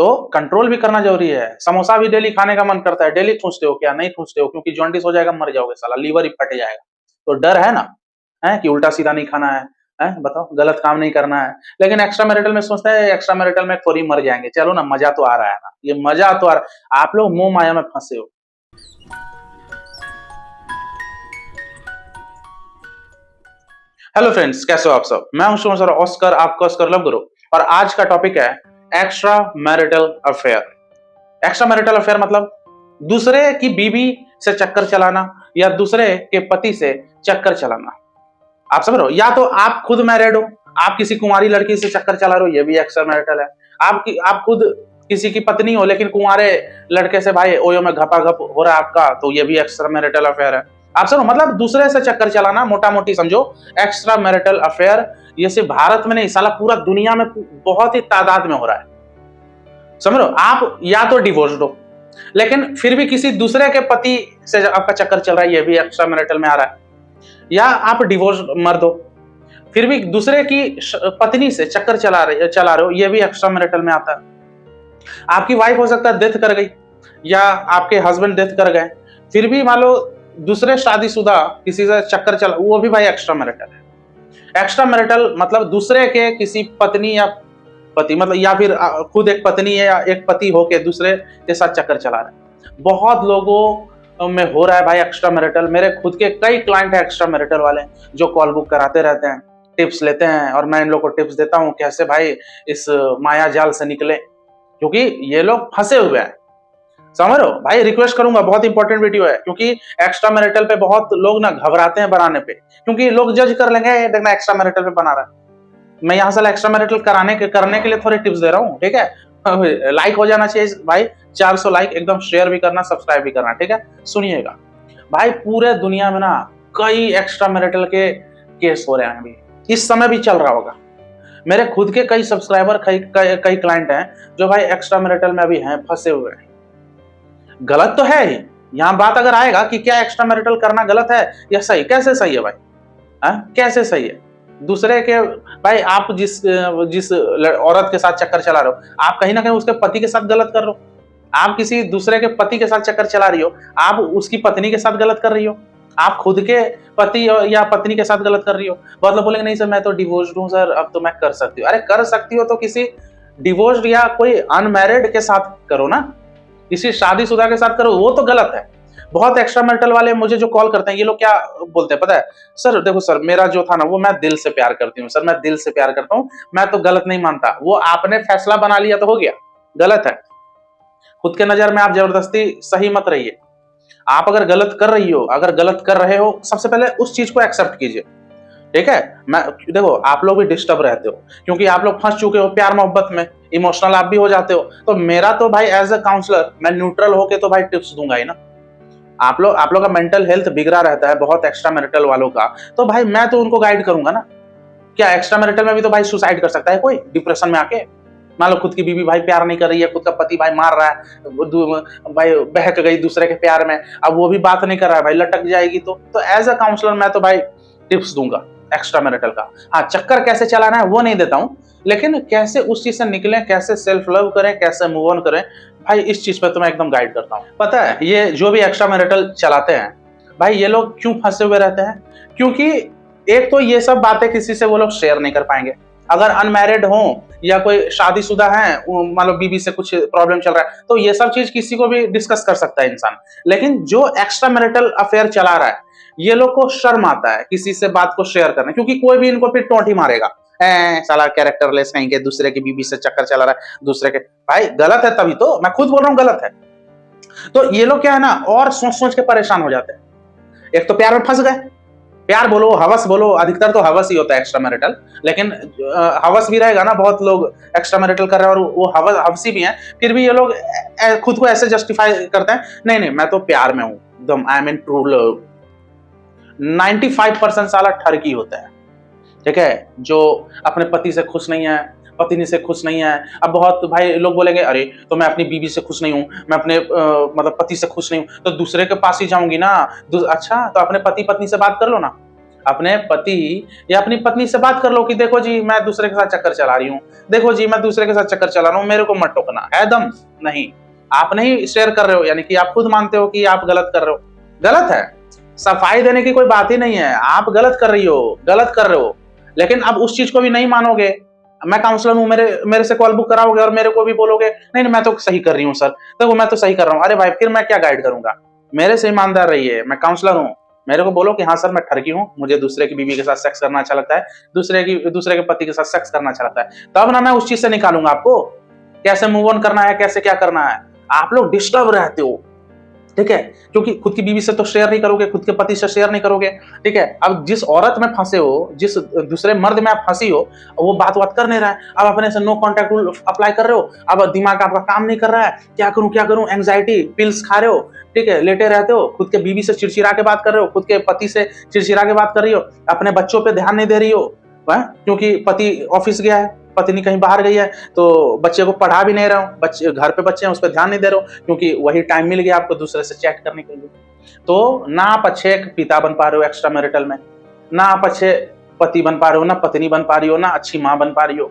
तो कंट्रोल भी करना जरूरी है। समोसा भी डेली खाने का मन करता है, डेली ठूसते हो क्या? नहीं ठूसते हो, क्योंकि जॉन्डिस हो जाएगा, मर जाओगे साला, लीवर ही फट जाएगा। तो डर है ना, है कि उल्टा सीधा नहीं खाना है, बताओ गलत काम नहीं करना है। लेकिन एक्स्ट्रा मैरिटल में सोचते हैं एक्स्ट्रा मैरिटल में थोड़ी मर जाएंगे, चलो ना मजा तो आ रहा है ना, ये मजा तो आ रहा है। आप लोग मोह माया में फंसे हो। हेलो फ्रेंड्स, कैसे हो आप सब? मैं हूं शुभम सर ऑस्कर, आपका ऑस्कर लव गुरु। और आज का टॉपिक है extra marital affair. Extra marital affair मतलब दूसरे की बीवी से चक्कर चलाना या दूसरे के पति से चक्कर चलाना। आप समझ रहे हो? या तो आप खुद मैरिड हो, आप किसी कुंवारी लड़की से चक्कर चला रहे हो, ये भी एक्स्ट्रा मैरिटल है। आप खुद किसी की पत्नी हो लेकिन कुंवारे लड़के से भाई ओयो में घपाघप हो रहा है आपका, तो ये भी एक्स्ट्रा मैरिटल अफेयर है। आप समझो, मतलब दूसरे से चक्कर चलाना, मोटा मोटी समझो एक्स्ट्रा मैरिटल अफेयर। ये सिर्फ भारत में नहीं, साला पूरा दुनिया में बहुत ही तादाद में हो रहा है। समझ लो, आप या तो डिवोर्स हो लेकिन फिर भी किसी दूसरे के पति से आपका चक्कर चल रहा है, ये भी एक्स्ट्रा मैरिटल में आ रहा है। या आप डिवोर्स मर्द हो फिर भी दूसरे की पत्नी से चक्कर चला रहे हो, ये भी एक्स्ट्रा मैरिटल में आता है। आपकी वाइफ हो सकता है डेथ कर गई या आपके हस्बैंड डेथ कर गए, फिर भी मान लो दूसरे शादीशुदा किसी से चक्कर चला, वो भी भाई एक्स्ट्रा मैरिटल है। एक्स्ट्रा मैरिटल मतलब दूसरे के किसी पत्नी या पति, मतलब या फिर खुद एक पत्नी है या एक पति होके दूसरे के साथ चक्कर चला रहे हैं। बहुत लोगों में हो रहा है भाई एक्स्ट्रा मैरिटल। मेरे खुद के कई क्लाइंट है एक्स्ट्रा मैरिटल वाले जो कॉल बुक कराते रहते हैं, टिप्स लेते हैं, और मैं इन लोग को टिप्स देता हूं कैसे भाई इस माया जाल से निकले, क्योंकि ये लोग फंसे हुए हैं। समझ रहे हो भाई? रिक्वेस्ट करूंगा, बहुत इंपॉर्टेंट वीडियो है, क्योंकि एक्स्ट्रा मैरिटल पे बहुत लोग ना घबराते हैं बनाने पे, क्योंकि लोग जज कर लेंगे देखना एक्स्ट्रा मैरिटल पे बना रहा है। मैं यहाँ से एक्स्ट्रा मैरिटल करने के लिए थोड़े टिप्स दे रहा हूँ, ठीक है? लाइक हो जाना चाहिए भाई, 400 लाइक, एकदम शेयर भी करना, सब्सक्राइब भी करना, ठीक है? सुनिएगा भाई, पूरे दुनिया में ना कई एक्स्ट्रा मैरिटल के केस हो रहे हैं, अभी इस समय भी चल रहा होगा। मेरे खुद के कई सब्सक्राइबर, कई क्लाइंट हैं जो भाई एक्स्ट्रा मैरिटल में अभी हैं, फंसे हुए हैं। गलत तो है ही, यहाँ बात अगर आएगा कि क्या एक्स्ट्रा मैरिटल करना गलत है या सही, कैसे सही है भाई? कैसे सही है? दूसरे के भाई, आप जिस औरत के साथ चक्कर चला रहे हो, आप कहीं ना कहीं उसके पति के साथ गलत कर रहे हो। आप किसी दूसरे के पति के साथ चक्कर चला रही हो, आप उसकी पत्नी के साथ गलत कर रही हो, आप खुद के पति या पत्नी के साथ गलत कर रही हो। बहुत लोग बोलेंगे नहीं सर मैं तो डिवोर्स्ड हूं सर, अब तो मैं कर सकती हूँ। अरे कर सकती हो तो किसी डिवोर्स्ड या कोई अनमैरिड के साथ करो ना, किसी शादीशुदा के साथ करो, वो तो गलत है। बहुत एक्स्ट्रा मैरिटल वाले मुझे जो कॉल करते हैं, ये लोग क्या बोलते हैं पता है? सर देखो सर, मेरा जो था ना वो मैं दिल से प्यार करती हूँ सर, मैं दिल से प्यार करता हूँ, मैं तो गलत नहीं मानता। वो आपने फैसला बना लिया तो हो गया, गलत है। खुद के नजर में आप जबरदस्ती सही मत रहिए। आप अगर गलत कर रही हो, अगर गलत कर रहे हो, सबसे पहले उस चीज को एक्सेप्ट कीजिए, ठीक है? मैं देखो, आप लोग भी डिस्टर्ब रहते हो क्योंकि आप लोग फंस चुके हो प्यार मोहब्बत में, इमोशनल आप भी हो जाते हो। तो मेरा तो भाई एज अ काउंसलर मैं न्यूट्रल होके तो भाई टिप्स दूंगा ही ना। आप लोग का मेंटल हेल्थ बिगड़ा रहता है बहुत एक्स्ट्रा मैरिटल वालों का, तो भाई मैं तो उनको गाइड करूंगा ना। क्या एक्स्ट्रा मैरिटल में भी तो भाई सुसाइड कर सकता है कोई, डिप्रेशन में आके? मान लो खुद की बीवी भाई प्यार नहीं कर रही है, खुद का पति भाई मार रहा है, भाई बहक गई दूसरे के प्यार में, अब वो भी बात नहीं कर रहा है भाई, लटक जाएगी। तो एज अ काउंसलर मैं तो भाई टिप्स दूंगा एक्स्ट्रा मैरिटल का। हाँ, चक्कर कैसे चलाना है वो नहीं देता हूँ, लेकिन कैसे उस चीज से निकले, कैसे सेल्फ लव करें, कैसे मूव ऑन करें, भाई इस चीज पे तो मैं एकदम गाइड करता हूँ। पता है ये जो भी एक्स्ट्रा मैरिटल चलाते हैं भाई, ये लोग क्यों फंसे हुए रहते हैं? क्योंकि एक तो ये सब बातें किसी से वो लोग शेयर नहीं कर पाएंगे। अगर अनमैरिड हो या कोई शादीशुदा है, मान लो बीवी से कुछ प्रॉब्लम चल रहा है, तो ये सब चीज किसी को भी डिस्कस कर सकता है इंसान। लेकिन जो एक्स्ट्रा मैरिटल अफेयर चला रहा है, ये लोग को शर्म आता है किसी से बात को शेयर करना, क्योंकि कोई भी इनको फिर टोंट ही मारेगा, साला कैरेक्टरलेस कहीं के, दूसरे की बीवी से चक्कर चला रहा है, दूसरे के। भाई गलत है, तभी तो मैं खुद बोल रहा हूँ गलत है। तो ये लोग क्या है ना, और सोच सोच के परेशान हो जाते हैं। एक तो प्यार में फंस गए, प्यार बोलो हवस बोलो, अधिकतर तो हवस ही होता है एक्स्ट्रा मैरिटल, लेकिन हवस भी रहेगा ना, बहुत लोग एक्स्ट्रा मैरिटल कर रहे हैं और वो हवसी भी हैं, फिर भी ये लोग खुद को ऐसे जस्टिफाई करते हैं, नहीं नहीं मैं तो प्यार में हूं, एकदम I am in true love. 95% साला ठरकी होता है, ठीक है? जो अपने पति से खुश नहीं है, पत्नी से खुश नहीं है। अब बहुत भाई लोग बोलेंगे अरे तो मैं अपनी बीवी से खुश नहीं हूँ, मैं अपने मतलब पति से खुश नहीं हूँ, तो दूसरे के पास ही जाऊंगी ना। अच्छा, तो अपने पति पत्नी से बात कर लो ना। अपने पति या अपनी पत्नी से बात कर लो कि देखो जी मैं दूसरे के साथ चक्कर चला रही हूँ, देखो जी मैं दूसरे के साथ चक्कर चला रहा हूँ, मेरे को मत टोकना। है दम? नहीं, आप नहीं शेयर कर रहे हो, यानी कि आप खुद मानते हो कि आप गलत कर रहे हो। गलत है, सफाई देने की कोई बात ही नहीं है, आप गलत कर रही हो, गलत कर रहे हो। लेकिन अब उस चीज को भी नहीं मानोगे। मैं काउंसलर हूँ, मेरे से कॉल बुक कराओगे और मेरे को भी बोलोगे नहीं नहीं मैं तो सही कर रही हूँ सर, देखो मैं तो सही कर रहा हूँ। अरे भाई फिर मैं क्या गाइड करूंगा? मेरे से ईमानदार रहिए, मैं काउंसलर हूँ। मेरे को बोलो कि हाँ सर मैं ठरकी हूँ, मुझे दूसरे की बीवी के साथ सेक्स करना अच्छा लगता है, दूसरे के पति के साथ सेक्स करना अच्छा लगता है, तब ना मैं उस चीज से निकालूंगा आपको कैसे मूव ऑन करना है, कैसे क्या करना है। आप लोग डिस्टर्ब रहते हो, ठीक है, क्योंकि खुद की बीवी से तो शेयर नहीं करोगे, खुद के पति से शेयर नहीं करोगे, ठीक है। अब जिस औरत में फंसे हो, जिस दूसरे मर्द में आप फंसी हो, वो बात कर नहीं रहा है, अब अपने से नो कांटेक्ट रूल अप्लाई कर रहे हो, अब दिमाग आपका काम नहीं कर रहा है, क्या करूं, एंग्जाइटी पिल्स खा रहे हो, ठीक है, लेटे रहते हो, खुद के बीवी से चिड़चिड़ा के बात कर रहे हो, खुद के पति से चिड़चिड़ा के बात कर रही हो, अपने बच्चों पे ध्यान नहीं दे रही हो, क्योंकि पति ऑफिस गया है, पत्नी कहीं बाहर गई है, तो बच्चे को पढ़ा भी नहीं रहा हूँ, बच्चे घर पे बच्चे हैं उस पर ध्यान नहीं दे रहा हूँ, क्योंकि वही टाइम मिल गया आपको दूसरे से चैट करने के लिए। तो ना आप अच्छे पिता बन पा रहे हो एक्स्ट्रा मैरिटल में, ना आप अच्छे पति बन पा रहे हो, ना पत्नी बन पा रही हो, ना अच्छी माँ बन पा रही हो।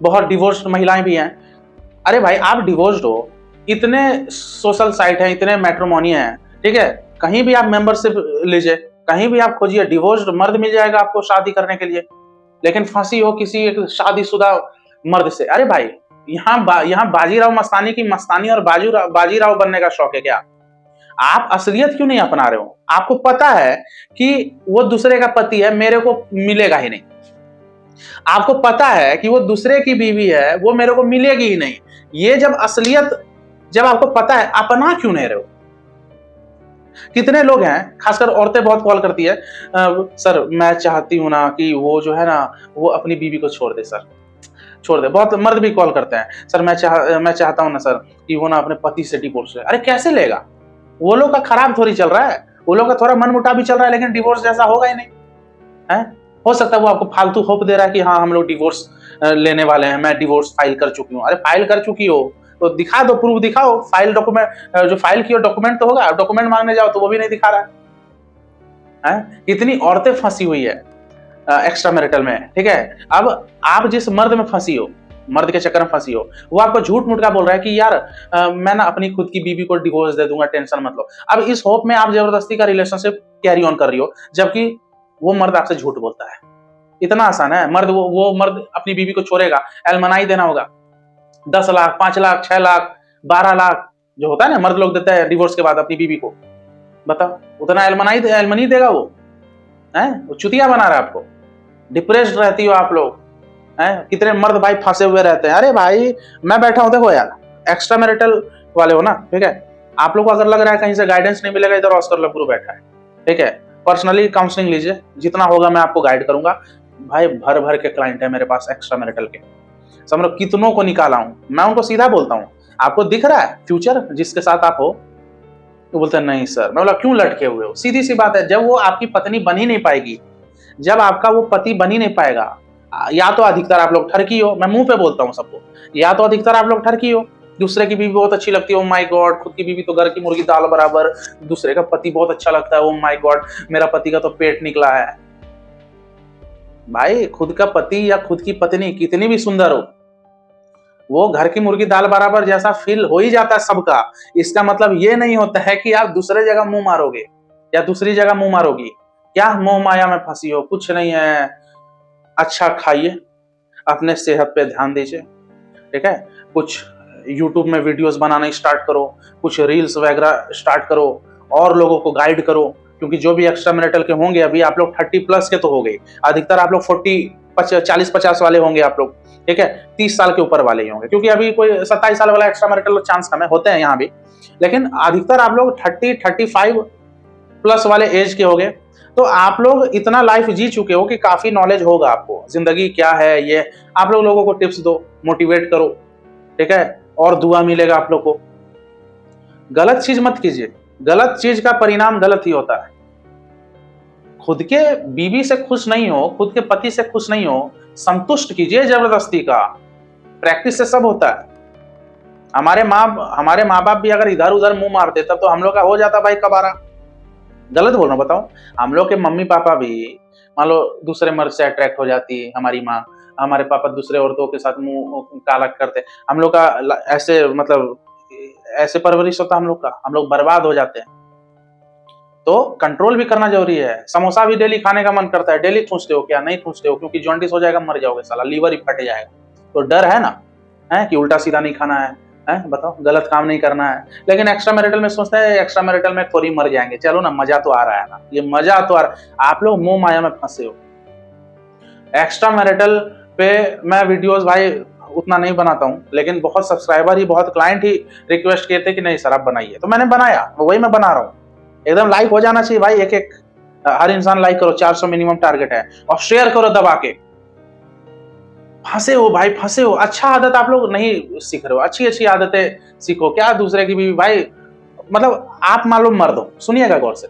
बहुत डिवोर्स्ड महिलाएं भी हैं। अरे भाई आप डिवोर्स्ड हो, इतने सोशल साइट हैं, इतने मैट्रिमोनी हैं, ठीक है, कहीं भी आप मेंबरशिप लीजिए, कहीं भी आप खोजिए, डिवोर्स्ड मर्द मिल जाएगा आपको शादी करने के लिए। लेकिन फंसी हो किसी एक शादीशुदा मर्द से। अरे भाई यहाँ बाजीराव मस्तानी की मस्तानी और बाजीराव बनने का शौक है क्या? आप असलियत क्यों नहीं अपना रहे हो? आपको पता है कि वो दूसरे का पति है, मेरे को मिलेगा ही नहीं। आपको पता है कि वो दूसरे की बीवी है, वो मेरे को मिलेगी ही नहीं। ये जब असलियत जब आपको पता है, अपना क्यों नहीं रहे हो? कितने लोग हैं, खासकर औरतें बहुत कॉल करती है, सर मैं चाहती हूं ना कि वो जो है ना वो अपनी बीवी को छोड़ दे सर, छोड़ दे। बहुत मर्द भी कॉल करते हैं, सर मैं चाहता हूं ना सर कि वो ना अपने पति से डिवोर्स ले। अरे कैसे लेगा? वो लोग का खराब थोड़ी चल रहा है, वो लोग का थोड़ा मन मुटाव भी चल रहा है, लेकिन डिवोर्स जैसा होगा ही नहीं है। हो सकता है वो आपको फालतू होप दे रहा है कि हाँ हम लोग डिवोर्स लेने वाले हैं, मैं डिवोर्स फाइल कर चुकी हूँ। अरे फाइल कर चुकी हो तो दिखा दो, प्रूफ दिखाओ, फाइल डॉक्यूमेंट जो फाइल की डॉक्यूमेंट तो होगा, डॉक्यूमेंट मांगने जाओ तो वो भी नहीं दिखा रहा है। इतनी औरतें फंसी हुई है एक्स्ट्रा मैरिटल में, ठीक है। अब आप जिस मर्द में फंसी हो, मर्द के चक्कर में फंसी हो, वो आपको झूठ मूठ का बोल रहा है कि यार मैं ना अपनी खुद की बीवी को डिवोर्स दे दूंगा, टेंशन मत लो। अब इस होप में आप जबरदस्ती का रिलेशनशिप कैरी ऑन कर रही हो, जबकि वो मर्द आपसे झूठ बोलता है। इतना आसान है। मर्द वो मर्द अपनी बीवी को छोड़ेगा, एलमनाई देना होगा, 10 लाख 5 लाख 6 लाख 12 लाख जो होता है ना, मर्द लोग देते हैं डिवोर्स के बाद अपनी बीवी को। बताओ उतना एलमनी देगा वो? है वो चुतिया बना रहा है आपको। डिप्रेस्ड रहती हो आप लोग, हैं? कितने मर्द भाई फंसे हुए रहते हैं। अरे भाई मैं बैठा हूं, देखो यार एक्स्ट्रा मैरिटल वाले हो ना, ठीक है, आप लोग को अगर लग रहा है कहीं से गाइडेंस नहीं मिलेगा, इधर ऑस्कर लवगुरु बैठा है, ठीक है, पर्सनली काउंसलिंग लीजिए, जितना होगा मैं आपको गाइड करूंगा। भाई भर भर के क्लाइंट है मेरे पास एक्स्ट्रा मैरिटल के, समझो कितनों को निकाला हूं मैं। उनको सीधा बोलता हूं, आपको दिख रहा है फ्यूचर जिसके साथ आप हो? तो बोलते हैं नहीं सर। मैं बोला क्यों लटके हुए हो? सीधी सी बात है, जब वो आपकी पत्नी बन ही नहीं पाएगी, जब आपका वो पति बन ही नहीं पाएगा, या तो अधिकतर आप लोग ठरकी हो, मैं मुंह पे बोलता हूँ सबको, या तो अधिकतर आप लोग ठरकी हो, दूसरे की बीवी बहुत अच्छी लगती है, ओ माय गॉड, खुद की बीवी तो घर की मुर्गी दाल बराबर, दूसरे का पति बहुत अच्छा लगता है, ओ माय गॉड मेरा पति का तो पेट निकला है। भाई खुद का पति या खुद की पत्नी कितनी भी सुंदर हो, वो घर की मुर्गी दाल बराबर जैसा फील हो ही जाता है सबका। इसका मतलब ये नहीं होता है कि आप दूसरे जगह मुंह मारोगे या दूसरी जगह मुंह मारोगी। क्या मोह माया में फंसी हो? कुछ नहीं है। अच्छा खाइए, अपने सेहत पे ध्यान दीजिए, ठीक है, कुछ यूट्यूब में वीडियोस बनाना स्टार्ट करो, कुछ रील्स वगैरह स्टार्ट करो, और लोगों को गाइड करो, क्योंकि जो भी एक्स्ट्रा मैरिटल के होंगे, अभी आप लोग 30+ के तो हो गए, अधिकतर आप लोग 40-50 वाले होंगे आप लोग, ठीक है, 30 साल के ऊपर वाले ही होंगे, क्योंकि अभी कोई 27 साल वाला एक्स्ट्रा मैरिटल चांस कम है, होते हैं यहाँ भी, लेकिन अधिकतर आप लोग 30-35+ वाले एज के हो गए। तो आप लोग इतना लाइफ जी चुके हो कि काफी नॉलेज होगा आपको, जिंदगी क्या है ये। आप लोगों को टिप्स दो, मोटिवेट करो, ठीक है, और दुआ मिलेगा आप लोग को। गलत चीज मत कीजिए, गलत चीज का परिणाम गलत ही होता है। खुद के बीवी से खुश नहीं हो, खुद के पति से खुश नहीं हो, संतुष्ट कीजिए जबरदस्ती का। प्रैक्टिस से सब होता है। हमारे माँ बाप भी अगर इधर उधर मुंह मारते तब तो हम लोग का हो जाता भाई कबारा। गलत बोल रहा हूं, बताओ। हम लोग के मम्मी पापा भी मान लो दूसरे मर्द से अट्रैक्ट हो जाती है हमारी माँ, हमारे पापा दूसरे औरतों के साथ मुंह काला करते, हम लोग का ऐसे मतलब ऐसे परवरिश होता हम लोग का, हम लोग बर्बाद हो जाते हैं। तो कंट्रोल भी करना जरूरी है। समोसा भी डेली खाने का मन करता है, डेली पूछते हो क्या? नहीं पूछते हो, क्योंकि जॉन्डिस हो जाएगा, मर जाओगे, साला लीवर ही फट जाएगा। तो डर है ना, है कि उल्टा सीधा नहीं खाना है बताओ, गलत काम नहीं करना है। लेकिन एक्स्ट्रा मैरिटल में सोचते हैं एक्स्ट्रा मैरिटल में थोड़ी मर जाएंगे, चलो ना मजा तो आ रहा है ना, ये मजा तो आ रहा है। आप लोग मोह माया में फंसे हो। एक्स्ट्रा मैरिटल पे मैं वीडियोस भाई उतना नहीं बनाता हूँ, लेकिन बहुत सब्सक्राइबर ही, बहुत क्लाइंट ही रिक्वेस्ट किए थे कि नहीं सर आप बनाइए, तो मैंने बनाया, वही मैं बना रहा हूँ। एकदम लाइक हो जाना चाहिए भाई, एक एक हर इंसान लाइक करो, 400 मिनिमम टारगेट है, और शेयर करो दबा के। फंसे हो भाई, फंसे हो। अच्छा आदत आप लोग नहीं सीख रहे हो, अच्छी अच्छी आदतें सीखो। क्या दूसरे की भी भाई, मतलब आप मालूम मर्द हो, सुनिएगा गौर से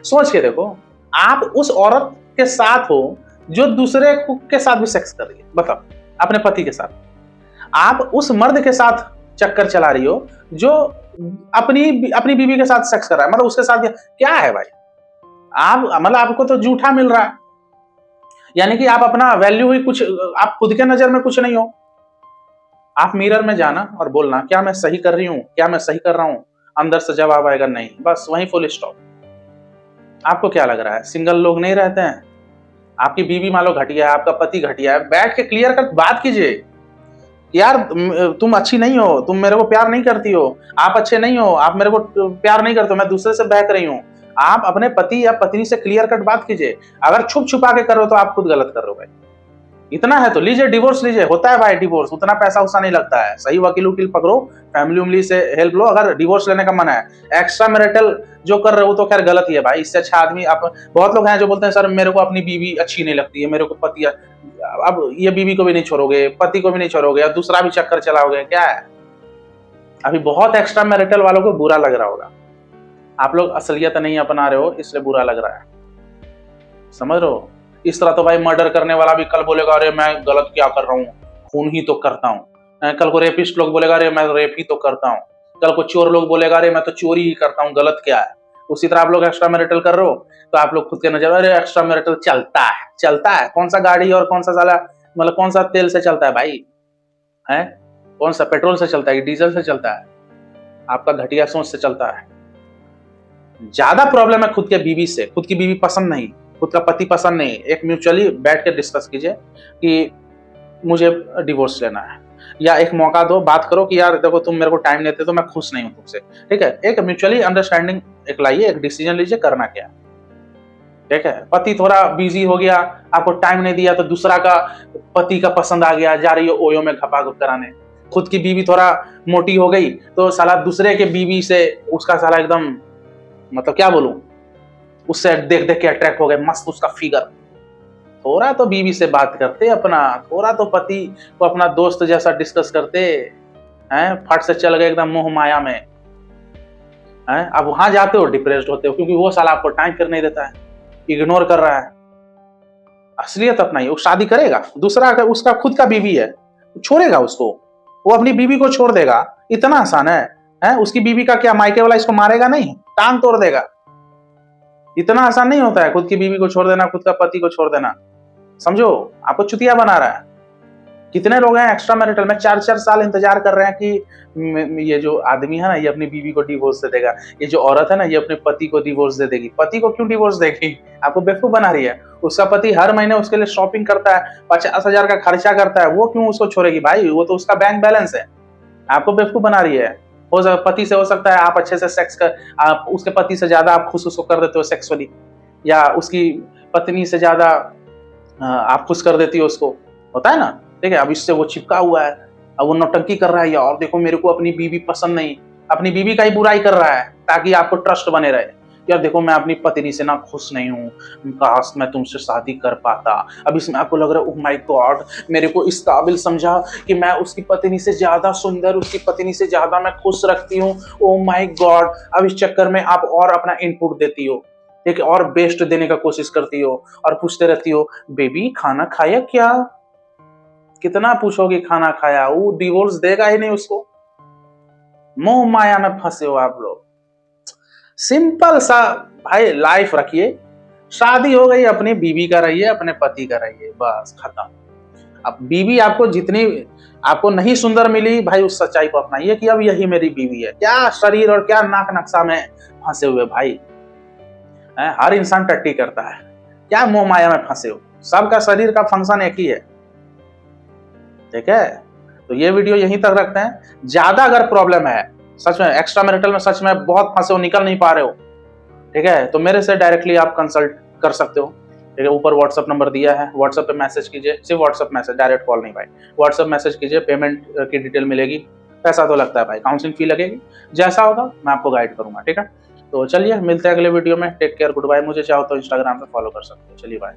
सोच के देखो, आप उस औरत के साथ हो जो दूसरे के साथ भी सेक्स कर रही है, बताओ, अपने पति के साथ। आप उस मर्द के साथ चक्कर चला रही हो जो अपनी अपनी बीवी के साथ सेक्स कर रहा है, मतलब उसके साथ क्या है भाई? आप मतलब आपको तो झूठा मिल रहा है, यानी कि आप अपना वैल्यू ही कुछ, आप खुद के नजर में कुछ नहीं हो। आप मिरर में जाना और बोलना क्या मैं सही कर रही हूं, क्या मैं सही कर रहा हूं? अंदर से जवाब आएगा नहीं, बस वहीं फुल स्टॉप। आपको क्या लग रहा है सिंगल लोग नहीं रहते हैं? आपकी बीवी मान लो घटिया है, आपका पति घटिया है, बैठ के क्लियर कट बात कीजिए। यार तुम अच्छी नहीं हो, तुम मेरे को प्यार नहीं करती हो, आप अच्छे नहीं हो, आप मेरे को प्यार नहीं करते हो, मैं दूसरे से बहक रही हूँ। आप अपने पति या पत्नी से क्लियर कट बात कीजिए। अगर छुप छुपा के कर रहे हो तो आप खुद गलत कर रहे हो भाई। इतना है तो लीजिए, डिवोर्स लीजिए, होता है भाई डिवोर्स, उतना पैसा उसा नहीं लगता है। सही वकील उकील पकड़ो, फैमिली उमली से हेल्प लो, अगर डिवोर्स लेने का मन है। एक्स्ट्रा मैरिटल जो कर रहे हो तो खैर गलत ही है भाई, इससे अच्छा आदमी आप, बहुत लोग हैं जो बोलते हैं सर मेरे को अपनी बीवी अच्छी नहीं लगती है, मेरे को पति, अब ये बीवी को भी नहीं छोड़ोगे, पति को भी नहीं छोड़ोगे, और दूसरा भी चक्कर चलाओगे, क्या है? अभी बहुत एक्स्ट्रा मैरिटल वालों को बुरा लग रहा होगा, आप लोग असलियत नहीं अपना रहे हो इसलिए बुरा लग रहा है, समझ रहे हो? इस तरह तो भाई मर्डर करने वाला भी कल बोलेगा अरे मैं गलत क्या कर रहा हूँ, खून ही तो करता हूँ। कल को रेपिस्ट लोग बोलेगा अरे मैं रेप ही तो करता हूँ। कल को चोर लोग बोलेगा अरे मैं तो चोरी ही करता हूँ, गलत क्या है? उसी तरह आप लोग एक्स्ट्रा मैरिटल कर रहे हो तो आप लोग खुद के नजर, अरे एक्स्ट्रा मैरिटल चलता है, चलता है, कौन सा गाड़ी और कौन सा साला, मतलब कौन सा तेल से चलता है भाई? है कौन सा, पेट्रोल से चलता है, डीजल से चलता है? आपका घटिया सोच से चलता है। ज्यादा प्रॉब्लम है खुद के बीवी से, खुद की बीवी पसंद नहीं, खुद का पति पसंद नहीं, एक म्यूचुअली बैठ के डिस्कस कीजिए कि मुझे डिवोर्स लेना है, या एक मौका दो, बात करो कि यार देखो तुम मेरे को टाइम देते तो मैं खुश नहीं हूं तुमसे, ठीक है? एक म्यूचुअली अंडरस्टैंडिंग एक लाइए, एक डिसीजन लीजिए करना क्या है, ठीक है? पति थोड़ा बिजी हो गया, आपको टाइम नहीं दिया, तो दूसरा का पति का पसंद आ गया, जा रही है ओयो में घपा घप कराने। खुद की बीवी थोड़ा मोटी हो गई तो साला दूसरे के बीवी से उसका साला एकदम, मतलब क्या बोलूं, उससे देख देख के अट्रैक्ट हो गए, मस्त उसका फिगर। थोड़ा तो बीवी से बात करते अपना, थोड़ा तो पति को अपना दोस्त जैसा डिस्कस करते हैं, फट से चल गए एकदम मोह माया में हैं। अब वहां जाते हो डिप्रेस्ड होते हो, क्योंकि वो साला आपको टाइम फिर नहीं देता है, इग्नोर कर रहा है। असलियत अपनाइए, वो शादी करेगा, दूसरा अगर उसका खुद का बीवी है छोड़ेगा उसको, वो अपनी बीवी को छोड़ देगा, इतना आसान है? उसकी बीवी का क्या, मायके वाला इसको मारेगा नहीं, टांग तोड़ देगा। इतना आसान नहीं होता है खुद की बीवी को छोड़ देना, खुद का पति को छोड़ देना, समझो आपको चुतिया बना रहा है। कितने लोग हैं एक्स्ट्रा मैरिटल में 4-4 साल इंतजार कर रहे हैं कि ये जो आदमी है ना ये अपनी बीवी को डिवोर्स दे देगा, ये जो औरत है ना ये अपने पति को डिवोर्स दे देगी। पति को क्यों डिवोर्स देगी? आपको बेवकूफ बना रही है। उसका पति हर महीने उसके लिए शॉपिंग करता है, 50,000 का खर्चा करता है, वो क्यों उसको छोड़ेगी भाई? वो तो उसका बैंक बैलेंस है। आपको बेवकूफ बना रही है। पति से हो सकता है आप अच्छे से सेक्स कर, आप उसके पति से ज्यादा आप खुश उसको कर देते हो सेक्सुअली, या उसकी पत्नी से ज्यादा आप खुश कर देती हो उसको, होता है ना, ठीक है? अब इससे वो चिपका हुआ है, अब वो नौटंकी कर रहा है, यार देखो मेरे को अपनी बीवी पसंद नहीं, अपनी बीवी का ही बुराई कर रहा है ताकि आपको ट्रस्ट बने रहे। यार देखो मैं अपनी पत्नी से ना खुश नहीं हूँ, काश मैं तुमसे शादी कर पाता। अब इसमें आपको लग रहा है ओह माय गॉड, मेरे को इस काबिल समझा कि मैं उसकी पत्नी से ज्यादा सुंदर, उसकी पत्नी से ज्यादा मैं खुश रखती हूँ, ओह माय गॉड। अब इस चक्कर में आप और अपना इनपुट देती हो, ठीक है, और बेस्ट देने का कोशिश करती हो, और पूछते रहती हो बेबी खाना खाया क्या? कितना पूछोगे खाना खाया, वो डिवोर्स देगा ही नहीं उसको। मोह माया में फंसे हो आप लोग। सिंपल सा भाई लाइफ रखिए, शादी हो गई, अपनी बीवी का रहिए, अपने पति का रहिए, बस खत्म। अब बीवी आपको जितनी आपको नहीं सुंदर मिली भाई, उस सच्चाई को अपनाइए कि अब यही मेरी बीवी है। क्या शरीर और क्या नाक नक्शा में फंसे हुए भाई, हर इंसान टट्टी करता है, क्या मोह माया में फंसे हो, सबका शरीर का फंक्शन एक ही है। ठीक है, तो ये वीडियो यहीं तक रखते हैं। ज्यादा अगर प्रॉब्लम है सच में, एक्स्ट्रा मैरिटल में सच में बहुत फंसे हो, निकल नहीं पा रहे हो, ठीक है, तो मेरे से डायरेक्टली आप कंसल्ट कर सकते हो। ठीक है, ऊपर व्हाट्सअप नंबर दिया है, व्हाट्सअप पे मैसेज कीजिए, सिर्फ व्हाट्सअप मैसेज, डायरेक्ट कॉल नहीं भाई, व्हाट्सअप मैसेज कीजिए, पेमेंट की डिटेल मिलेगी, पैसा तो लगता है भाई, काउंसलिंग फी लगेगी, जैसा होगा मैं आपको गाइड करूंगा। ठीक है, तो चलिए मिलते हैं अगले वीडियो में, टेक केयर, गुड बाय। मुझे चाहो तो इंस्टाग्राम पे फॉलो कर सकते हो। चलिए बाय।